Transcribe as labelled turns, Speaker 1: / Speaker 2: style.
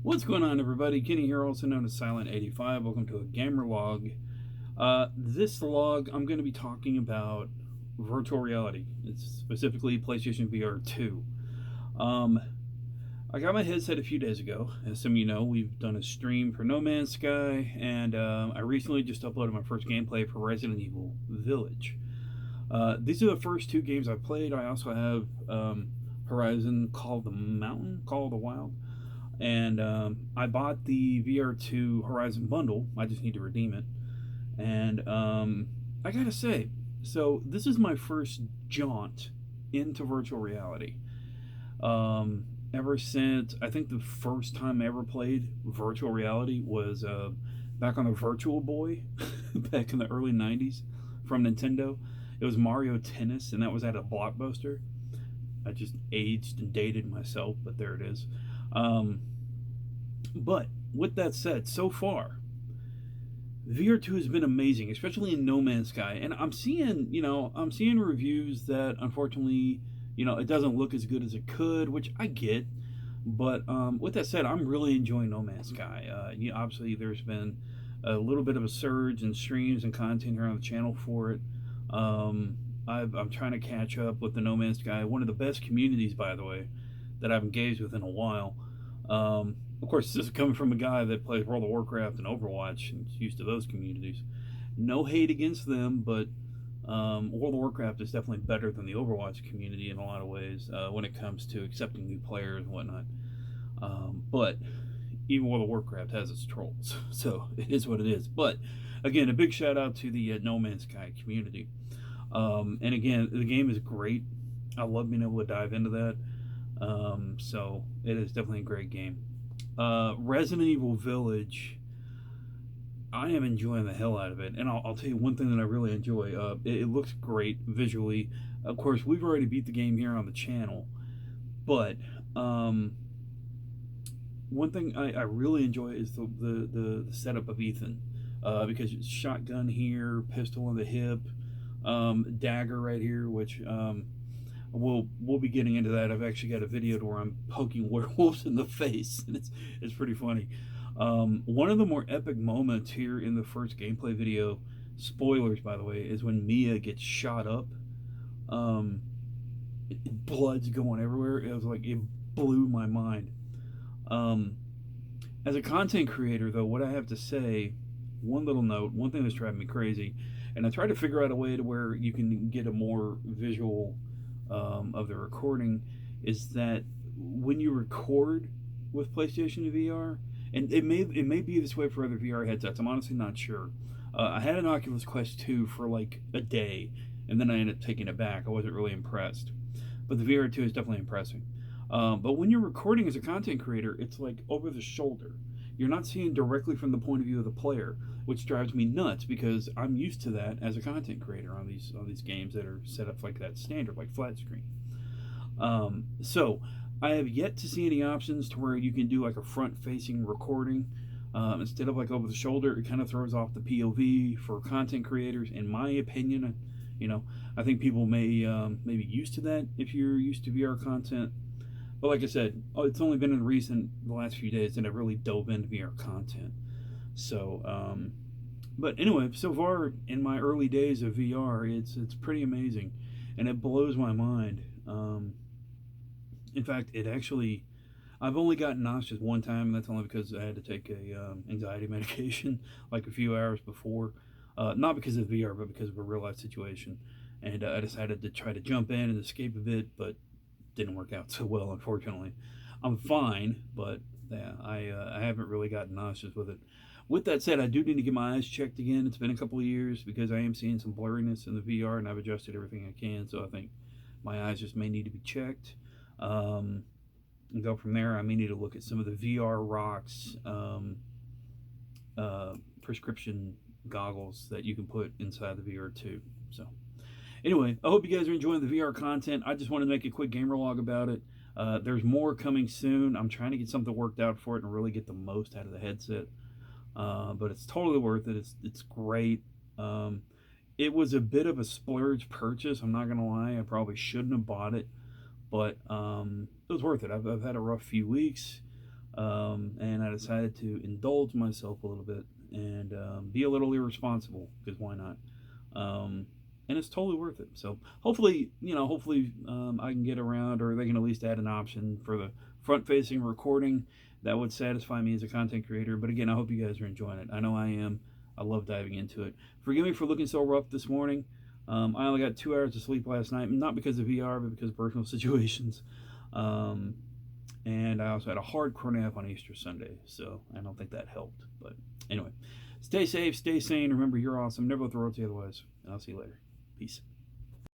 Speaker 1: What's going on, everybody? Kenny here, also known as Silent85. Welcome to a gamer log. This log, I'm going to be talking about virtual reality. It's specifically PlayStation VR 2. I got my headset a few days ago. As some of you know, we've done a stream for No Man's Sky, and I recently just uploaded my first gameplay for Resident Evil Village. These are the first two games I've played. I also have Horizon Call of the Mountain, Call of the Wild. And I bought the VR2 Horizon bundle. I just need to redeem it. And I gotta say, so this is my first jaunt into virtual reality. Ever since, I think the first time I ever played virtual reality was back on the Virtual Boy, back in the early 90s from Nintendo. It was Mario Tennis, and that was at a Blockbuster. I just aged and dated myself, but there it is. But with that said, so far, VR2 has been amazing, especially in No Man's Sky. And I'm seeing reviews that unfortunately, it doesn't look as good as it could, which I get. But with that said, I'm really enjoying No Man's Sky. Obviously, there's been a little bit of a surge in streams and content here on the channel for it. I'm trying to catch up with the No Man's Sky, one of the best communities, by the way, that I've engaged with in a while. Of course, this is coming from a guy that plays World of Warcraft and Overwatch and is used to those communities. No hate against them, but World of Warcraft is definitely better than the Overwatch community in a lot of ways when it comes to accepting new players and whatnot. But even World of Warcraft has its trolls, so it is what it is. But again, a big shout out to the No Man's Sky community. And again, the game is great. I love being able to dive into that. So it is definitely a great game. Resident Evil Village, I am enjoying the hell out of it, and I'll tell you one thing that I really enjoy. It looks great visually. Of course, we've already beat the game here on the channel, but one thing I really enjoy is the setup of Ethan, because it's shotgun here, pistol in the hip, dagger right here, which we'll be getting into that. I've actually got a video where I'm poking werewolves in the face, and it's pretty funny. One of the more epic moments here in the first gameplay video, spoilers by the way, is when Mia gets shot up. Blood's going everywhere. It was like, it blew my mind. As a content creator, though, what I have to say, one little note, one thing that's driving me crazy, and I tried to figure out a way to where you can get a more visual of the recording, is that when you record with PlayStation VR, and it may be this way for other VR headsets, I'm honestly not sure. I had an Oculus Quest 2 for like a day, and then I ended up taking it back. I wasn't really impressed, but the VR 2 is definitely impressive. But when you're recording as a content creator, it's like over the shoulder. You're not seeing directly from the point of view of the player, which drives me nuts because I'm used to that as a content creator on these games that are set up like that standard, like flat screen. So I have yet to see any options to where you can do like a front-facing recording instead of like over the shoulder. It kind of throws off the POV for content creators, in my opinion. I think people may be used to that if you're used to VR content. But like I said, it's only been the last few days that I've really dove into VR content. So, but anyway, so far in my early days of VR, it's pretty amazing, and it blows my mind. In fact, I've only gotten nauseous one time, and that's only because I had to take a anxiety medication like a few hours before. Not because of VR, but because of a real life situation. And I decided to try to jump in and escape a bit, but didn't work out so well, unfortunately. I'm fine, but yeah, I haven't really gotten nauseous with it. With that said, I do need to get my eyes checked again. It's been a couple of years because I am seeing some blurriness in the VR, and I've adjusted everything I can, so I think my eyes just may need to be checked. And go from there. I may need to look at some of the VR Rocks prescription goggles that you can put inside the VR too. So anyway, I hope you guys are enjoying the VR content. I just wanted to make a quick gamer log about it. There's more coming soon. I'm trying to get something worked out for it and really get the most out of the headset. But it's totally worth it. It's great. It was a bit of a splurge purchase. I'm not going to lie. I probably shouldn't have bought it. But it was worth it. I've had a rough few weeks. And I decided to indulge myself a little bit and be a little irresponsible, because why not? And it's totally worth it. So hopefully, I can get around, or they can at least add an option for the front-facing recording that would satisfy me as a content creator. But again, I hope you guys are enjoying it. I know I am. I love diving into it. Forgive me for looking so rough this morning. I only got 2 hours of sleep last night, not because of VR, but because of personal situations. And I also had a hardcore nap on Easter Sunday, so I don't think that helped. But anyway, stay safe, stay sane. Remember, you're awesome. Never let the world tell you otherwise. And I'll see you later. Peace.